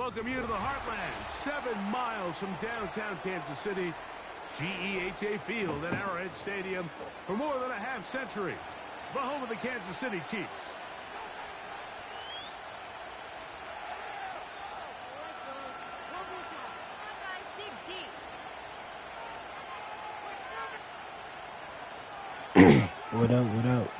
welcome you to the Heartland, 7 miles from downtown Kansas City. GEHA Field at Arrowhead Stadium for more than a half-century. The home of the Kansas City Chiefs. What up, what up?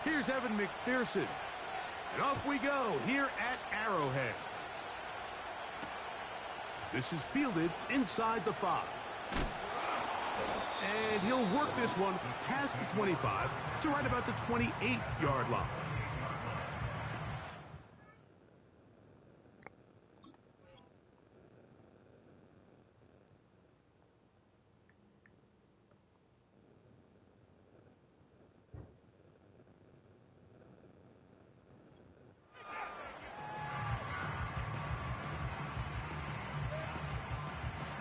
Here's Evan McPherson. And off we go here at Arrowhead. This is fielded inside the 5. And he'll work this one past the 25 to right about the 28-yard line.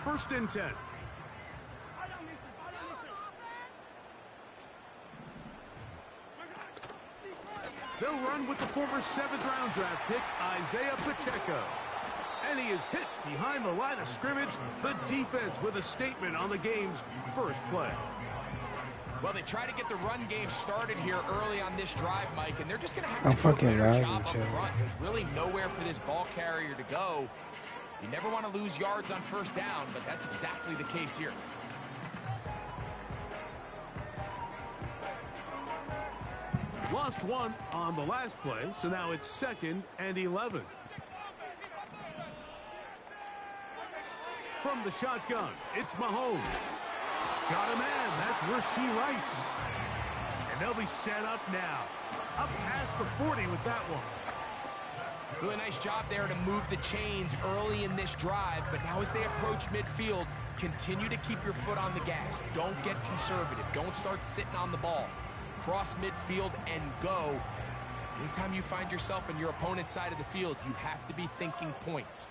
First and 10. They'll run with the former 7th-round draft pick, Isaiah Pacheco. And he is hit behind the line of scrimmage. The defense with a statement on the game's first play. Well, they try to get the run game started here early on this drive, Mike, and they're just going to have to do a better job up front. There's really nowhere for this ball carrier to go. You never want to lose yards on first down, but that's exactly the case here. Lost one on the last play, so now it's 2nd and 11. From the shotgun, it's Mahomes. Got a man, that's Rashee Rice. And they'll be set up now. Up past the 40 with that one. Really nice job there to move the chains early in this drive, but now as they approach midfield, continue to keep your foot on the gas. Don't get conservative. Don't start sitting on the ball. Cross midfield and go. Anytime you find yourself on your opponent's side of the field, you have to be thinking points.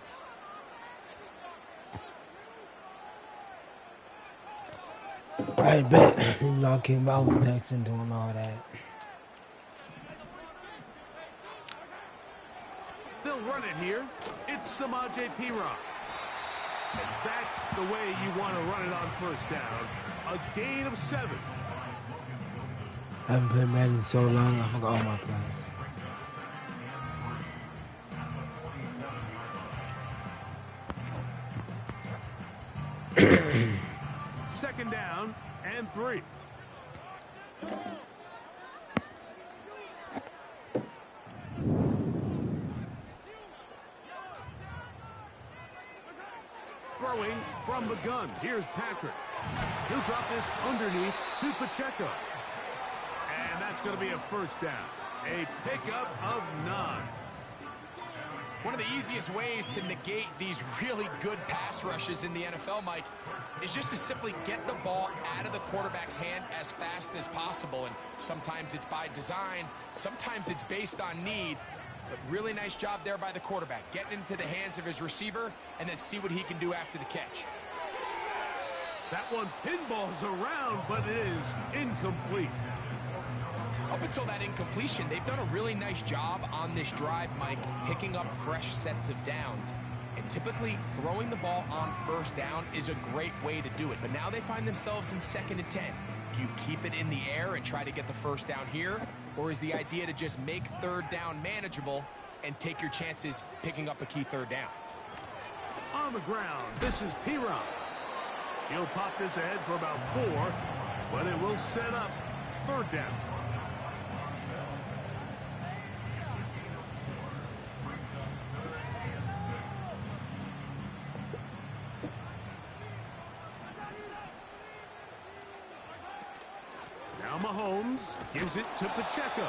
I bet knocking bounce next and doing all that. They'll run it here. It's Samaje Perine. And that's the way you want to run it on first down. A gain of 7. I haven't played Madden so long, I forgot all my plays. 2nd down and 3. Throwing from the gun. Here's Patrick. He'll drop this underneath to Pacheco. And that's going to be a first down. A pickup of 9. One of the easiest ways to negate these really good pass rushes in the NFL, Mike, is just to simply get the ball out of the quarterback's hand as fast as possible. And sometimes it's by design, sometimes it's based on need. But really nice job there by the quarterback, getting into the hands of his receiver and then see what he can do after the catch. That one pinballs around, but it is incomplete. Up until that incompletion, they've done a really nice job on this drive, Mike, picking up fresh sets of downs. And typically, throwing the ball on first down is a great way to do it. But now they find themselves in 2nd and 10. Do you keep it in the air and try to get the first down here? Or is the idea to just make 3rd down manageable and take your chances picking up a key 3rd down? On the ground, this is Perine. He'll pop this ahead for about 4, but it will set up 3rd down. Now Mahomes gives it to Pacheco.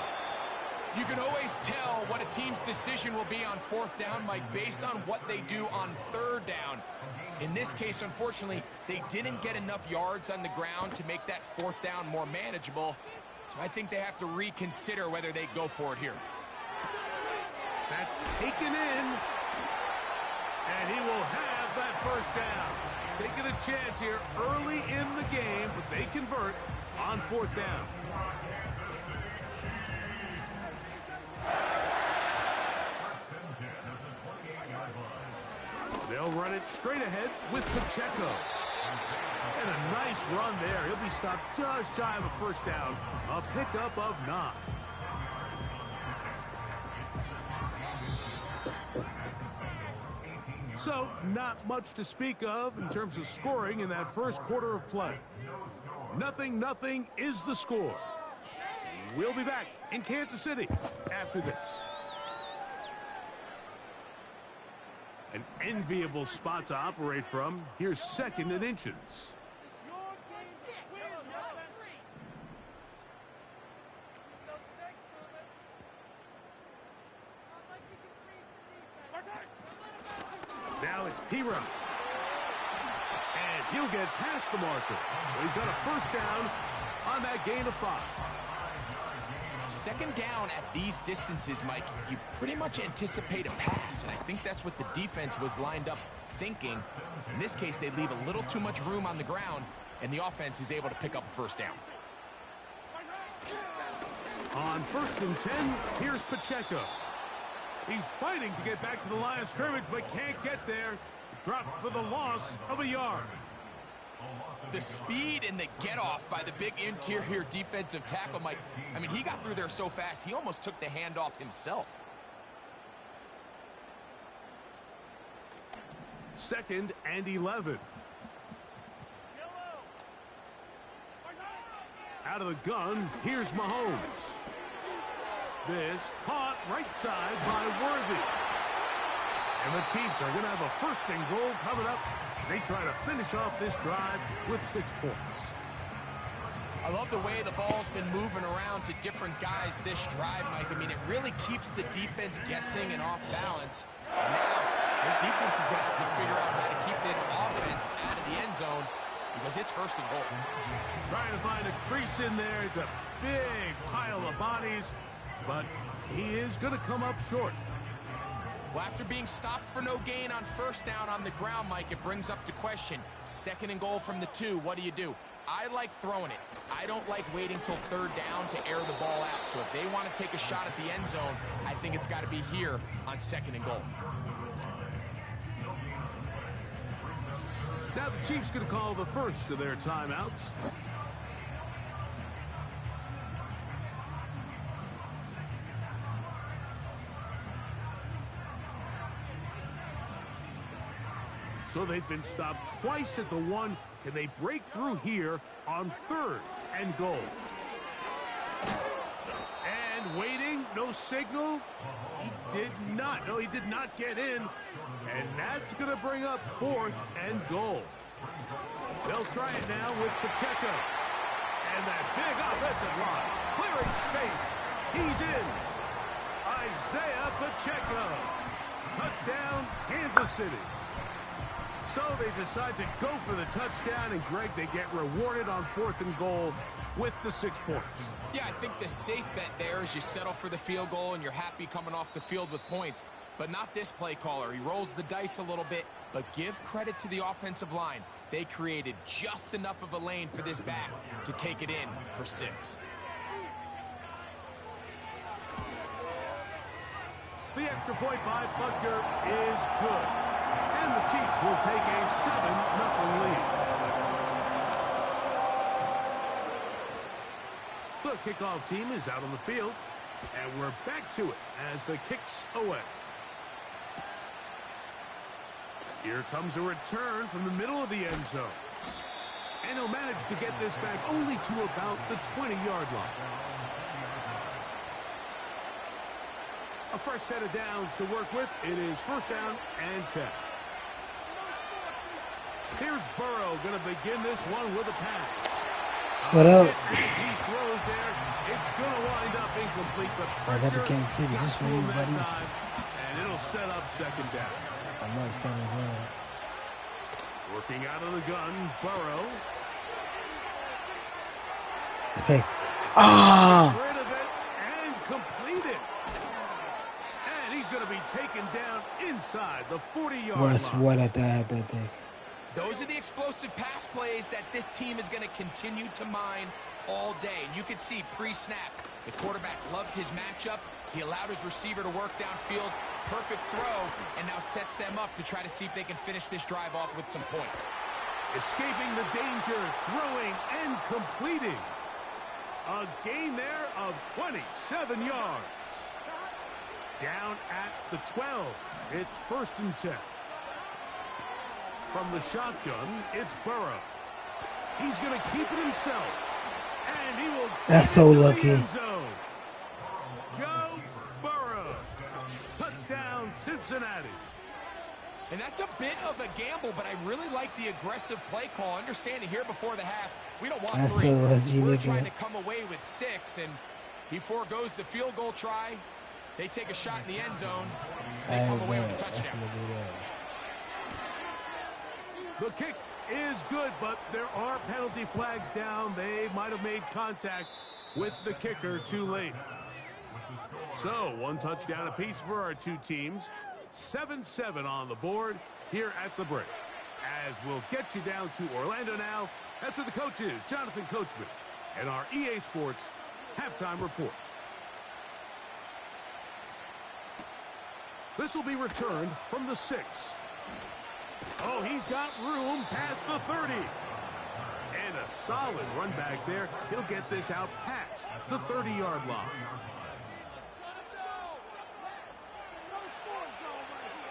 You can always tell what a team's decision will be on 4th down, Mike, based on what they do on 3rd down. In this case, unfortunately, they didn't get enough yards on the ground to make that 4th down more manageable. So I think they have to reconsider whether they go for it here. That's taken in. And he will have that first down. Taking a chance here early in the game, but they convert on 4th down. They'll run it straight ahead with Pacheco. And a nice run there. He'll be stopped just shy of a first down. A pickup of 9. So, not much to speak of in terms of scoring in that first quarter of play. 0-0 is the score. We'll be back in Kansas City after this. An enviable spot to operate from. Here's 2nd and inches. Now it's Piram. And he'll get past the marker. So he's got a first down on that gain of 5. 2nd down at these distances, Mike, you pretty much anticipate a pass, and I think that's what the defense was lined up thinking. In this case, they leave a little too much room on the ground, and the offense is able to pick up a first down. On 1st and 10, here's Pacheco. He's fighting to get back to the line of scrimmage, but can't get there. Dropped for the loss of a yard. The speed and the get-off by the big interior defensive tackle, Mike. I mean, he got through there so fast, he almost took the handoff himself. 2nd and 11. Out of the gun, here's Mahomes. This caught right side by Worthy. And the Chiefs are going to have a 1st and goal coming up. They try to finish off this drive with 6 points. I love the way the ball's been moving around to different guys this drive, Mike. I mean, it really keeps the defense guessing and off balance. And now, this defense is going to have to figure out how to keep this offense out of the end zone because it's 1st and goal. Trying to find a crease in there. It's a big pile of bodies, but he is going to come up short. Well, after being stopped for no gain on 1st down on the ground, Mike, it brings up the question. 2nd and goal from the 2, what do? I like throwing it. I don't like waiting till 3rd down to air the ball out. So if they want to take a shot at the end zone, I think it's got to be here on 2nd and goal. Now the Chiefs going to call the first of their timeouts. So they've been stopped twice at the 1. Can they break through here on 3rd and goal? And waiting, no signal. He did not. No, he did not get in. And that's going to bring up 4th and goal. They'll try it now with Pacheco. And that big offensive line. Clearing space. He's in. Isaiah Pacheco. Touchdown, Kansas City. So they decide to go for the touchdown, and Greg, they get rewarded on 4th and goal with the 6 points. Yeah, I think the safe bet there is you settle for the field goal and you're happy coming off the field with points. But not this play caller. He rolls the dice a little bit, but give credit to the offensive line. They created just enough of a lane for this back to take it in for 6. The extra point by Butker is good. And the Chiefs will take a 7-0 lead. The kickoff team is out on the field. And we're back to it as the kick's away. Here comes a return from the middle of the end zone. And he'll manage to get this back only to about the 20-yard line. A fresh set of downs to work with. It is 1st down and 10. Here's Burrow going to begin this one with a pass. What up? As he throws there, it's going to wind up incomplete. The I got the pressure Kansas City. got This to for you, him that buddy. time, and it'll set up 2nd down. I know something's on. Working out of the gun, Burrow. Hey. Ah! Rid of it and complete it. And he's going going to be taken down inside the 40-yard Well, I line. swear that I had that thing. Those are the explosive pass plays that this team is going to continue to mine all day. And you can see pre-snap, the quarterback loved his matchup. He allowed his receiver to work downfield. Perfect throw, and now sets them up to try to see if they can finish this drive off with some points. Escaping the danger, throwing and completing. A gain there of 27 yards. Down at the 12. It's 1st and 10. From the shotgun, it's Burrow. He's going to keep it himself. And he will That's get so into lucky. the end zone. Joe Burrow. Touchdown, Cincinnati. And that's a bit of a gamble, but I really like the aggressive play call. Understanding here before the half, we don't want That's 3. so lucky, We're look trying at to come away with 6, and he forgoes the field goal try. They take a shot in the end zone. They come away with a touchdown. The kick is good, but there are penalty flags down. They might have made contact with the kicker too late. So, 1 touchdown apiece for our two teams. 7-7 on the board here at the break. As we'll get you down to Orlando now. That's where the coach is, Jonathan Coachman, and our EA Sports halftime report. This will be returned from the 6. Oh, he's got room past the 30. And a solid run back there. He'll get this out past the 30-yard line.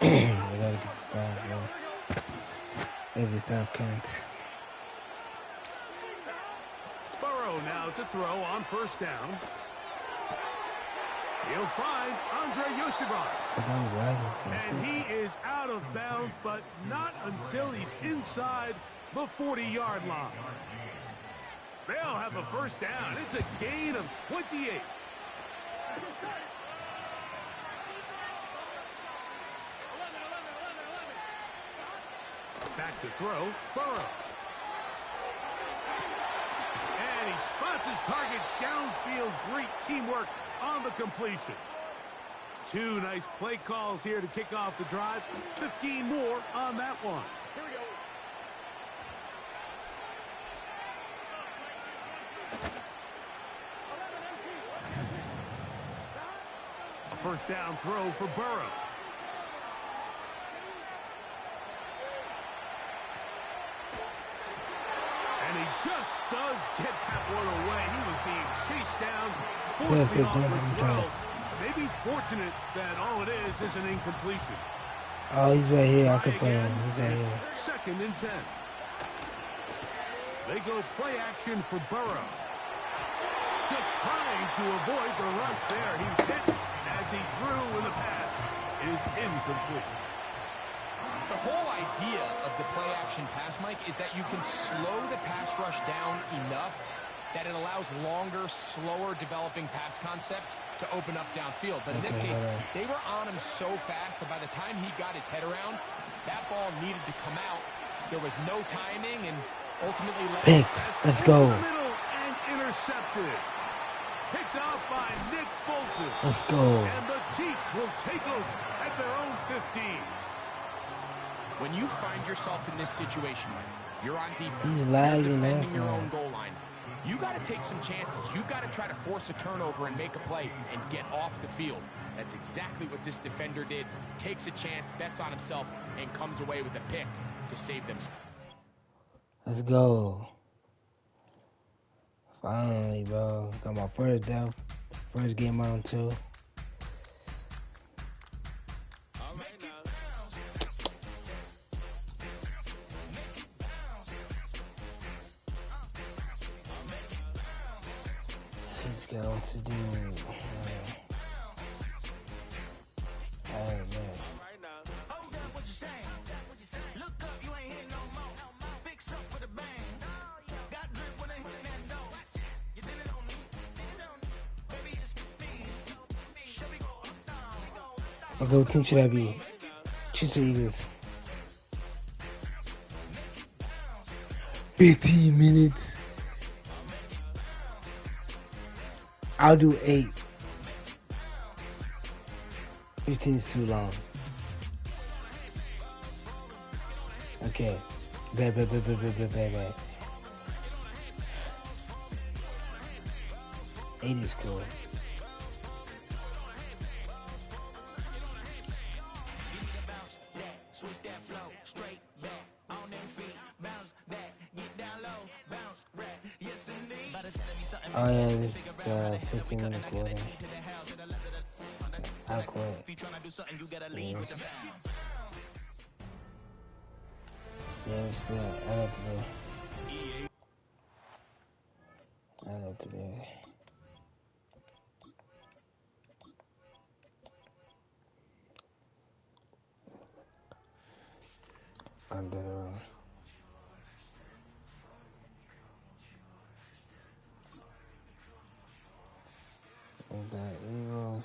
We gotta get this down, bro. Every stop counts. Burrow now to throw on 1st down. He'll find Andre Yosibas. And he is out of bounds, but not until he's inside the 40-yard line. They'll have a 1st down. It's a gain of 28. Back to throw, Burrow. And he spots his target downfield. Great teamwork on the completion. 2 nice play calls here to kick off the drive. 15 more on that one. Here we go. A 1st down throw for Burrow. And he just does get that one away. He was being chased down, forced the awkward throw. Maybe he's fortunate that all it is an incompletion. Oh, he's right here. I could play him. He's right here. 2nd and 10. They go play action for Burrow. Just trying to avoid the rush there. He's hit as he threw, and the pass is incomplete. The whole idea of the play-action pass, Mike, is that you can slow the pass rush down enough that it allows longer, slower developing pass concepts to open up downfield. But in this case, they were on him so fast that by the time he got his head around, that ball needed to come out. There was no timing, and ultimately picked. Let's go. Middle and intercepted. Picked off by Nick Bolton. Let's go. And the Chiefs will take over at their own 15. When you find yourself in this situation, Mike, you're on defense. He's you're lagging defending your that own goal line. You got to take some chances. You've got to try to force a turnover and make a play and get off the field. That's exactly what this defender did. Takes a chance, bets on himself, and comes away with a pick to save them. Let's go. Finally, bro. Got my 1st down. 1st game on 2. He's going to do. Oh, man. What go team should I be? Chiefs or Eagles? 15 minutes. I'll do 8. 15 is too long. Okay. Bad. 8 is cool. Oh yeah, this is the 15-minute quarter. I'll quit. Yeah, it's good. I have to do. Under. The Eagles.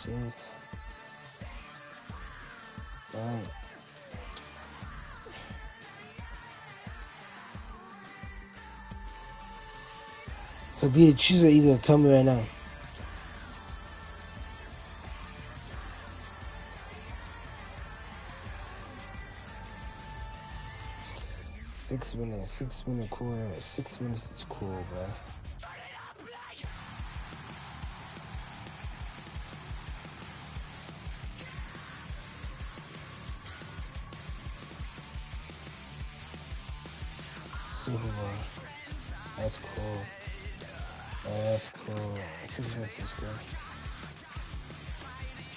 Jeez. Right. So be a choose or either. Tell me right now. Six minute quarter. 6 minutes is cool, bro. Super Bowl. That's cool. That's cool. 6 minutes is cool.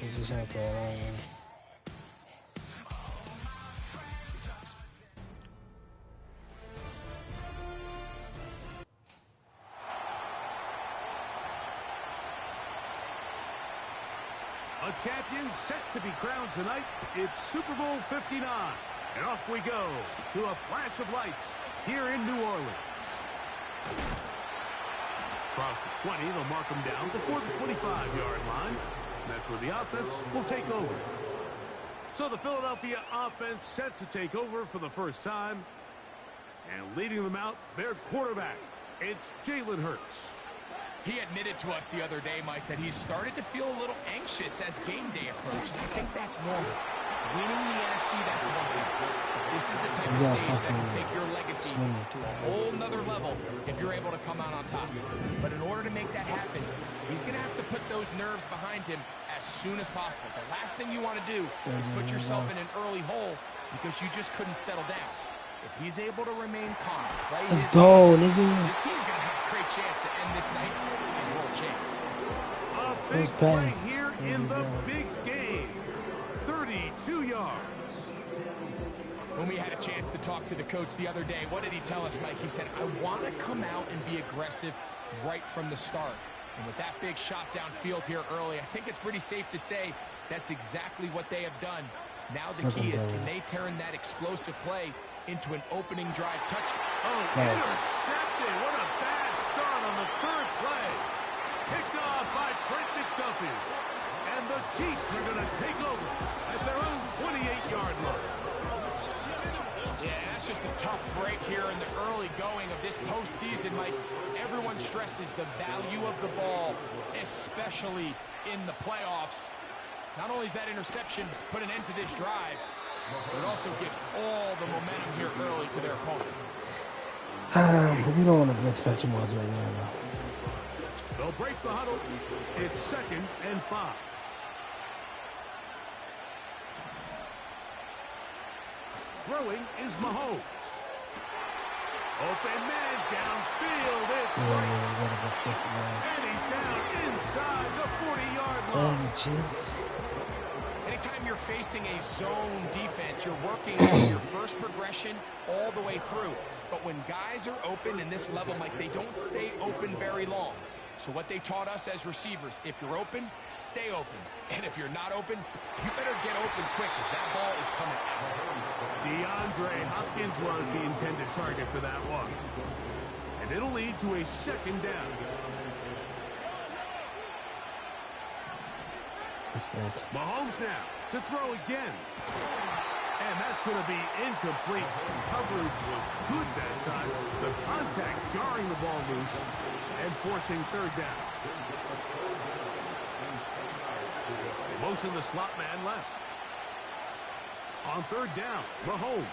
It's just not that long. A champion set to be crowned tonight. It's Super Bowl 59. And off we go to a flash of lights here in New Orleans. Across the 20, they'll mark them down before the 25-yard line. That's where the offense will take over. So the Philadelphia offense set to take over for the first time. And leading them out, their quarterback. It's Jalen Hurts. He admitted to us the other day, Mike, that he's started to feel a little anxious as game day approaches. I think that's normal. Winning the NFC, that's one thing. This is the type of stage that can take your legacy to a whole nother level if you're able to come out on top. But in order to make that happen, he's going to have to put those nerves behind him as soon as possible. The last thing you want to do is put yourself in an early hole because you just couldn't settle down. If he's able to remain calm, play Let's go, nigga. His team's going to have a great chance to end this night as world champs. A big play here in the big game. 32 yards. When we had a chance to talk to the coach the other day, what did he tell us, Mike? He said, I want to come out and be aggressive right from the start. And with that big shot downfield here early, I think it's pretty safe to say that's exactly what they have done. Now the key is, can they turn that explosive play into an opening drive touchdown? Oh, intercepted. What a bad start on the third play. Picked off by Trent McDuffie. And the Chiefs are going to take over at their own 28-yard line. Yeah, that's just a tough break here in the early going of this postseason, Mike. Everyone stresses the value of the ball, especially in the playoffs. Not only is that interception put an end to this drive, but it also gives all the momentum here early to their opponent. You don't want to blitz Patrick Mahomes right now. They'll break the huddle. It's 2nd and 5. Throwing is Mahomes. Open man downfield. It's Rice. And he's down inside the 40-yard line. Anytime you're facing a zone defense, you're working from your first progression all the way through. But when guys are open in this level, Mike, they don't stay open very long. So what they taught us as receivers, if you're open, stay open. And if you're not open, you better get open quick because that ball is coming out. DeAndre Hopkins was the intended target for that one. And it'll lead to a 2nd down. Mahomes now to throw again. And that's going to be incomplete. Coverage was good that time. The contact jarring the ball loose and forcing third down. They motion the slot man left. On third down, Mahomes.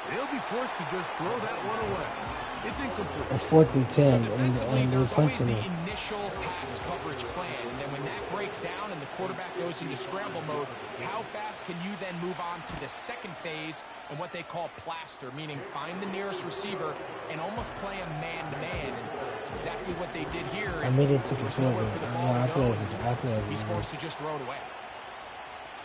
They'll be forced to just throw that one away. It's incomplete. It's 4th and 10, so defensively, and they're there's always punching the it. initial pass coverage plan, and then when that breaks down and the quarterback goes into scramble mode, how fast can you then move on to the second phase and what they call plaster, meaning find the nearest receiver and almost play a man-to-man, and it's exactly what they did here. I made it to the field goal. He's forced to just throw it away.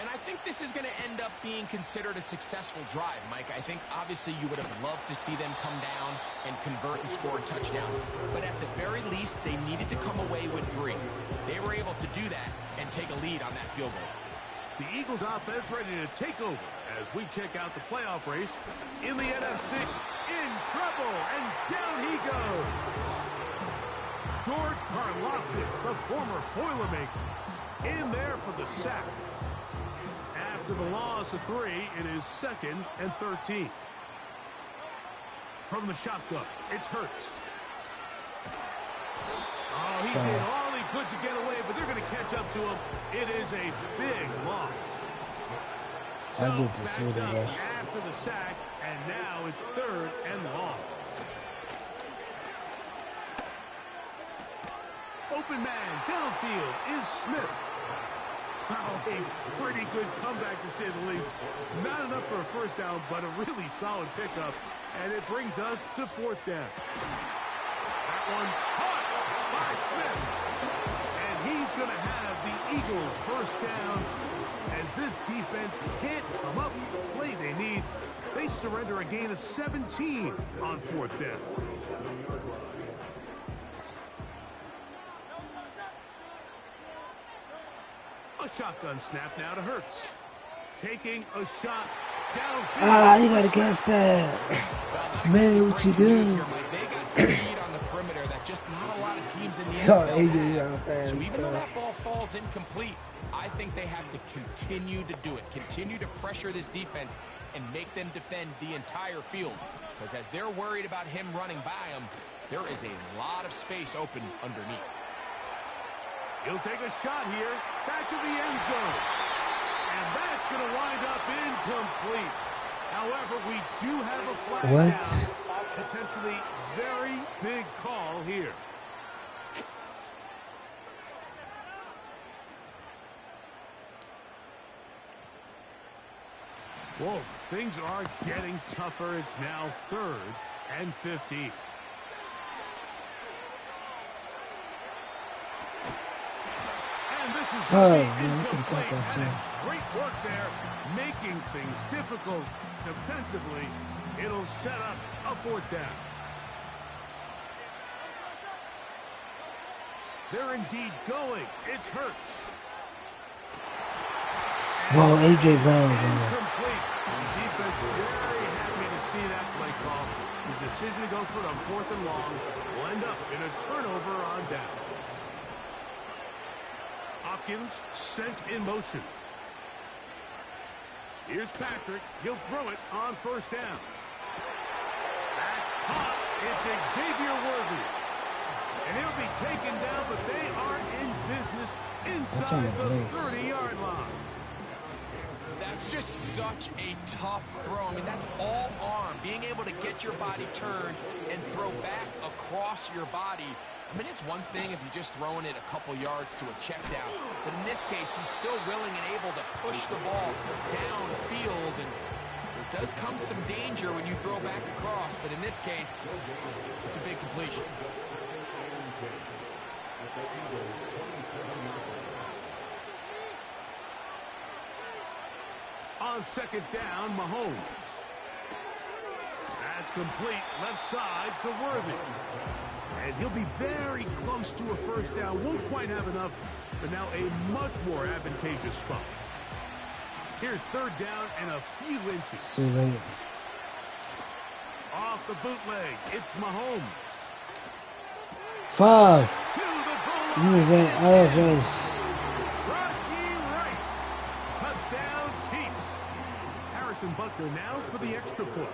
And I think this is going to end up being considered a successful drive, Mike. I think obviously you would have loved to see them come down and convert and score a touchdown. But at the very least, they needed to come away with 3. They were able to do that and take a lead on that field goal. The Eagles offense ready to take over as we check out the playoff race in the NFC. In trouble, and down he goes. George Karlaftis, the former Boilermaker, in there for the sack. After the loss of 3, it is 2nd and 13. From the shotgun, it's Hurts. Oh, he did all he could to get away, but they're going to catch up to him. It is a big loss. So back up after the sack, and now it's 3rd and long. Open man downfield is Smith. Wow, a pretty good comeback to say the least. Not enough for a first down, but a really solid pickup. And it brings us to 4th down. That one caught by Smith. And he's going to have the Eagles first down. As this defense can't come up with the play they need, they surrender a gain of 17 on 4th down. A shotgun snap now to Hurts. Taking a shot downfield. Ah, you gotta catch that. Man, what you doing? They got speed on the perimeter that just not a lot of teams in the NFL have. So even though that ball falls incomplete, I think they have to continue to do it. Continue to pressure this defense and make them defend the entire field. Because as they're worried about him running by them, there is a lot of space open underneath. He'll take a shot here, back to the end zone. And that's going to wind up incomplete. However, we do have a flag down. Potentially very big call here. Whoa, things are getting tougher. It's now 3rd and 15. And this is going to be incomplete. And it's great work there, making things difficult defensively. It'll set up a 4th down. They're indeed going. It's Hurts. Well, A.J. Brown. Incomplete. The defense very happy to see that play call. The decision to go for it on 4th and long will end up in a turnover on downs. Hopkins sent in motion. Here's Patrick. He'll throw it on 1st down. That's caught. It's Xavier Worthy. And he'll be taken down, but they are in business inside the 30-yard line. That's just such a tough throw. I mean, that's all arm. Being able to get your body turned and throw back across your body. I mean, it's one thing if you're just throwing it a couple yards to a check down. But in this case, he's still willing and able to push the ball downfield. And there does come some danger when you throw back across. But in this case, it's a big completion. On 2nd down, Mahomes. That's complete. Left side to Worthy. And he'll be very close to a 1st down. Won't quite have enough, but now a much more advantageous spot. Here's 3rd down and a few inches. Too late. Off the bootleg, it's Mahomes. Fuck. To the goal You was in Rashee Rice. kicker now for the extra point.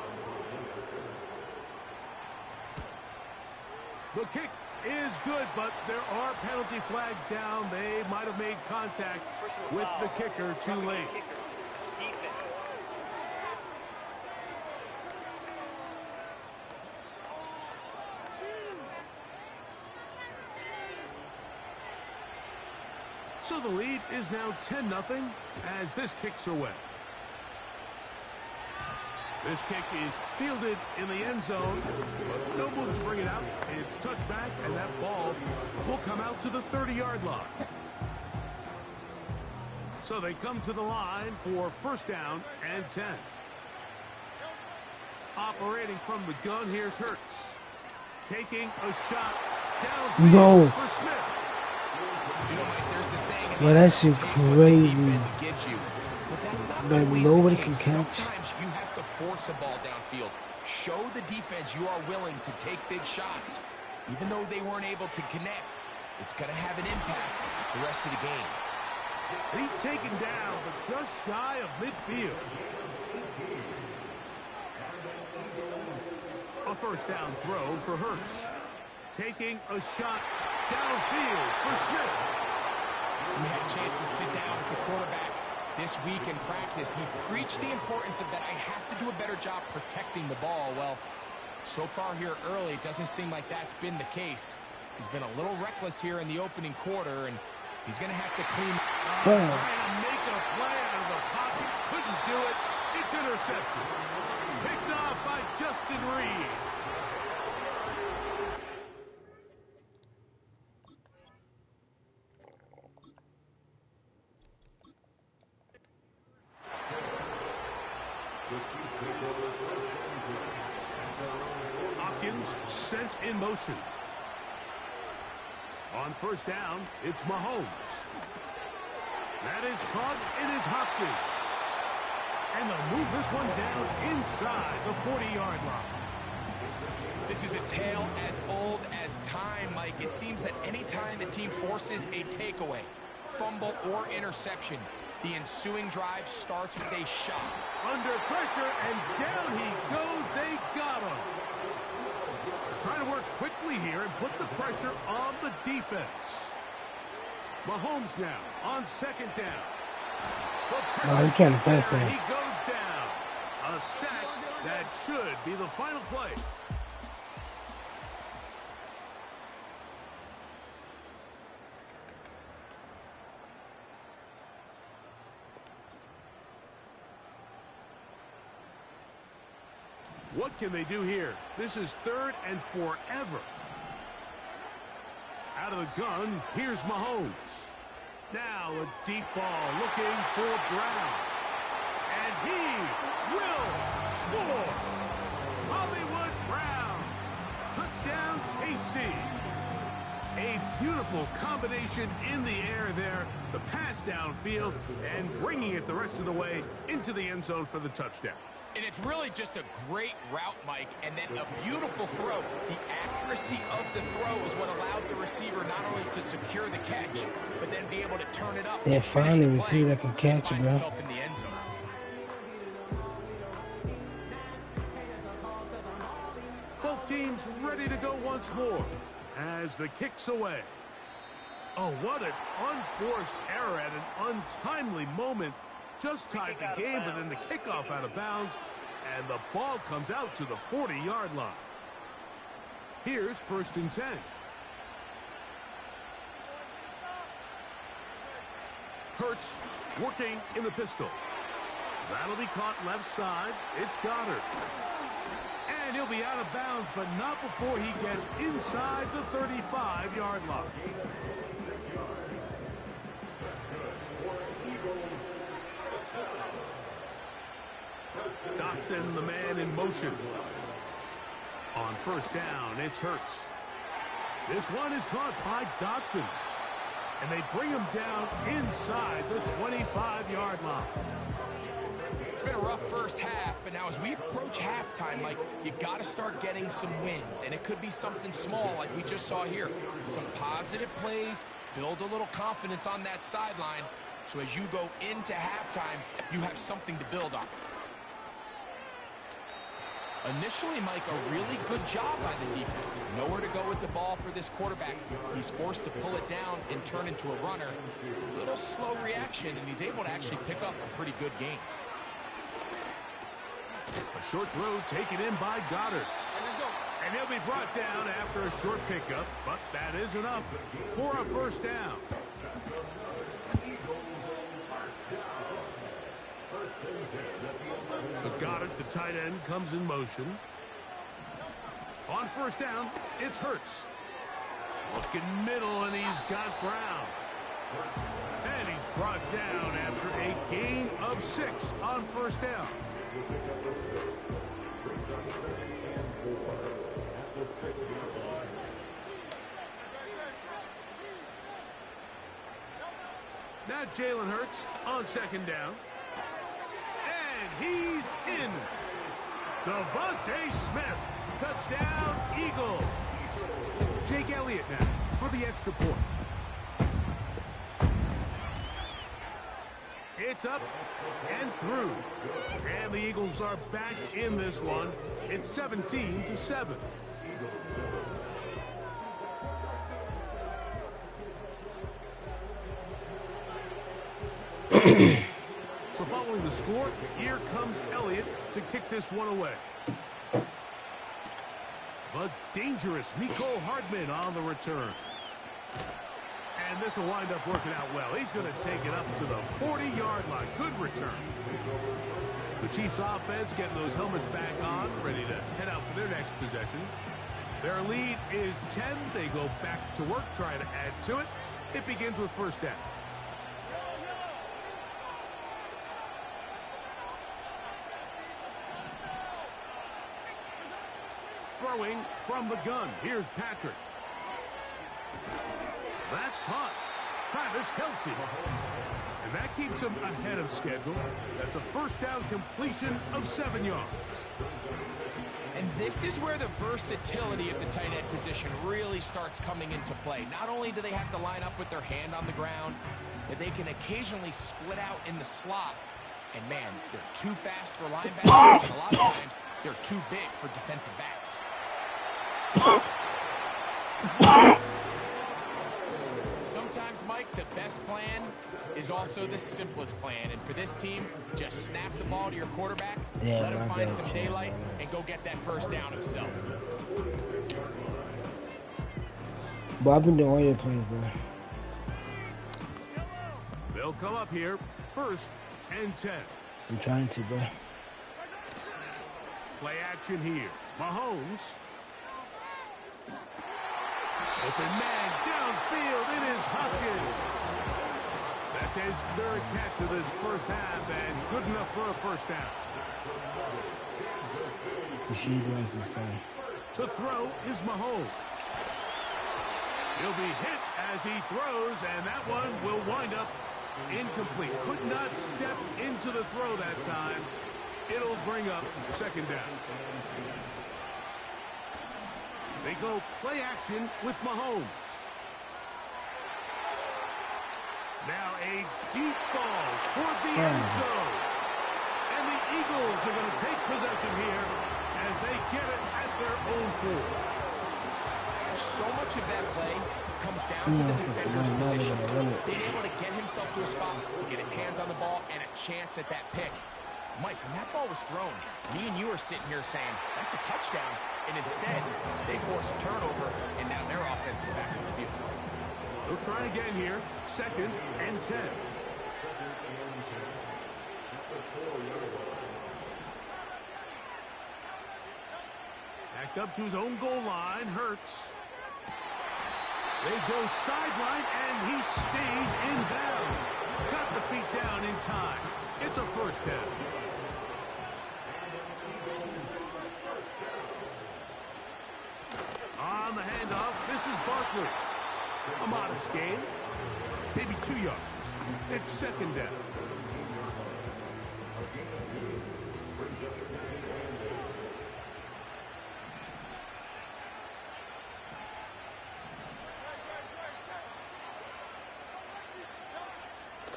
The kick is good, but there are penalty flags down. They might have made contact with the kicker too late. So the lead is now 10-0 as this kick's away. This kick is fielded in the end zone, but no move to bring it out. It's touchback, and that ball will come out to the 30-yard line. So they come to the line for first down and 10. Operating from the gun, here's Hurts. Taking a shot downfield for Smith. You know, Mike, there's the saying in Well, that shit's crazy. defense gives you. But that's not But always nobody the can case. catch. Sometimes you have to force a ball downfield. Show the defense you are willing to take big shots. Even though they weren't able to connect, it's going to have an impact the rest of the game. He's taken down, but just shy of midfield. A first down throw for Hurts. Taking a shot downfield for Smith. We had a chance to sit down with the quarterback this week in practice. He preached the importance of that I have to do a better job protecting the ball. Well, so far here early, it doesn't seem like that's been the case. He's been a little reckless here in the opening quarter, and he's going to have to clean. Trying to make a play out of the pocket. Couldn't do it. It's intercepted. Picked off by Justin Reed. Hopkins sent in motion. On first down, it's Mahomes. That is caught. It is Hopkins. And they'll move this one down inside the 40-yard line. This is a tale as old as time, Mike. It seems that any time the team forces a takeaway, fumble, or interception, the ensuing drive starts with a shot. Under pressure, and down he goes. They got him. They're trying to work quickly here and put the pressure on the defense. Mahomes now on second down. No, he can't pass that. He goes down. A sack that should be the final play. What can they do here? This is 3rd and forever. Out of the gun, here's Mahomes. Now a deep ball looking for Brown. And he will score. Hollywood Brown. Touchdown, KC. A beautiful combination in the air there. The pass downfield and bringing it the rest of the way into the end zone for the touchdown. And it's really just a great route, Mike, and then a beautiful throw. The accuracy of the throw is what allowed the receiver not only to secure the catch, but then be able to turn it up. Yeah, finally receiver that can catch it, bro. Himself in the end zone. Both teams ready to go once more as the kick's away. Oh, what an unforced error at an untimely moment. Just tied the game, but then the kickoff out of bounds, and the ball comes out to the 40-yard line. Here's 1st and 10. Hurts working in the pistol. That'll be caught left side. It's Goddard. And he'll be out of bounds, but not before he gets inside the 35-yard line. Dotson, the man in motion. On first down, it's Hurts. This one is caught by Dotson. And they bring him down inside the 25-yard line. It's been a rough first half, but now as we approach halftime, Mike, you got to start getting some wins. And it could be something small like we just saw here. Some positive plays, build a little confidence on that sideline. So as you go into halftime, you have something to build on. Initially, Mike, a really good job by the defense. Nowhere to go with the ball for this quarterback. He's forced to pull it down and turn into a runner. A little slow reaction, and he's able to actually pick up a pretty good game. A short throw taken in by Goddard. And he'll be brought down after a short pickup, but that is enough for a first down. So Goddard, the tight end, comes in motion. On first down, it's Hurts. Looking middle, and he's got Brown. And he's brought down after a gain of 6 on first down. Now Jalen Hurts on second down. And he's in. Devontae Smith. Touchdown, Eagles. Jake Elliott now for the extra point. It's up and through. And the Eagles are back in this one. It's 17-7. So following the score, here comes Elliott to kick this one away. But dangerous Mecole Hardman on the return. And this will wind up working out well. He's going to take it up to the 40-yard line. Good return. The Chiefs offense getting those helmets back on, ready to head out for their next possession. Their lead is 10. They go back to work, trying to add to it. It begins with first down. Throwing from the gun. Here's Patrick. That's caught. Travis Kelce. And that keeps him ahead of schedule. That's a first down completion of 7 yards. And this is where the versatility of the tight end position really starts coming into play. Not only do they have to line up with their hand on the ground, but they can occasionally split out in the slot. And man, they're too fast for linebackers, and a lot of times they're too big for defensive backs. Sometimes, Mike, the best plan is also the simplest plan. And for this team, just snap the ball to your quarterback, let him find some daylight, and go get that first down himself. But I've been doing all your plays, bro. They'll come up here, 1st and 10. I'm trying to, bro. Play action here. Mahomes. Open man downfield. It is Hopkins. That's his 3rd catch of this first half, and good enough for a first down. To throw is Mahomes. He'll be hit as he throws, and that one will wind up incomplete. Could not step into the throw that time. It'll bring up 2nd down. They go play action with Mahomes. Now a deep ball toward the end zone. And the Eagles are going to take possession here as they get it at their own 4. So much of that play comes down to the defender's position. Being able to get himself to a spot, to get his hands on the ball, and a chance at that pick. Mike, when that ball was thrown, me and you are sitting here saying, that's a touchdown. And instead, they force a turnover, and now their offense is back on the field. They'll try again here. 2nd and 10. Back up to his own goal line. Hurts. They go sideline, and he stays in bounds. Got the feet down in time. It's a first down. On the handoff, this is Barkley. A modest gain. Maybe 2 yards. It's 2nd down.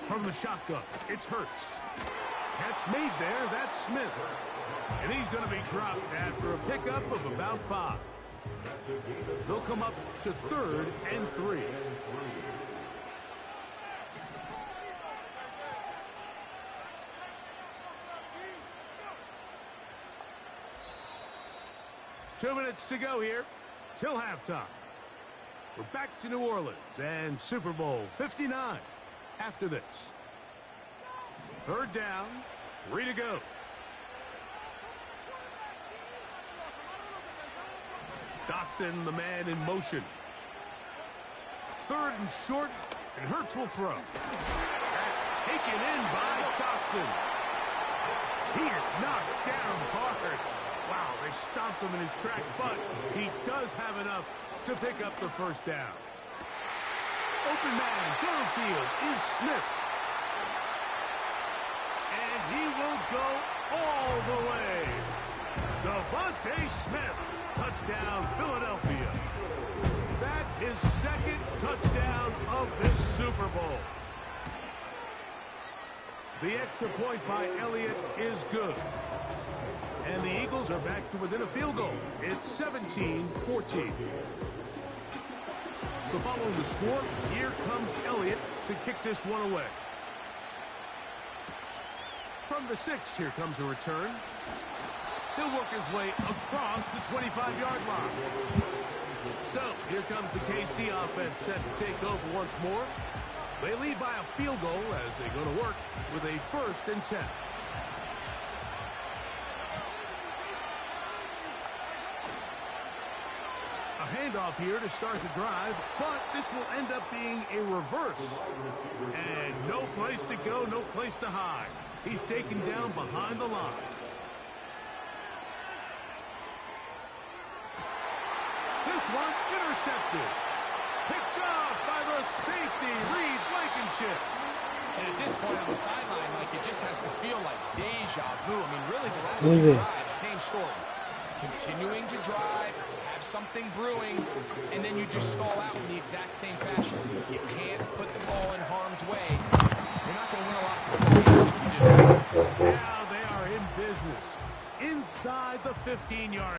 From the shotgun, it's Hurts. Catch made there. That's Smith. And he's going to be dropped after a pickup of about 5. They'll come up to 3rd and 3. Two minutes to go here till halftime. We're back to New Orleans and Super Bowl 59 after this. 3rd down, 3 to go. Dotson, the man in motion. 3rd and short, and Hurts will throw. That's taken in by Dotson. He is knocked down hard. Wow, they stomped him in his tracks, but he does have enough to pick up the 1st down. Open man, downfield is Smith. And he will go all the way. Devontae Smith, touchdown Philadelphia. That is 2nd touchdown of this Super Bowl. The extra point by Elliott is good. And the Eagles are back to within a field goal. It's 17-14. So following the score, here comes Elliott to kick this one away. From the 6, here comes a return. He'll work his way across the 25-yard line. So here comes the KC offense set to take over once more. They lead by a field goal as they go to work with a 1st and 10. A handoff here to start the drive, but this will end up being a reverse. And no place to go, no place to hide. He's taken down behind the line. This one intercepted. Picked off by the safety, Reed Blankenship. And at this point on the sideline, like, it just has to feel like deja vu. I mean, really, the last 2 drives, same story. Continuing to drive, have something brewing, and then you just stall out in the exact same fashion. You can't put the ball in harm's way. You're not going to win a lot of football games if you do. Now they are in business inside the 15-yard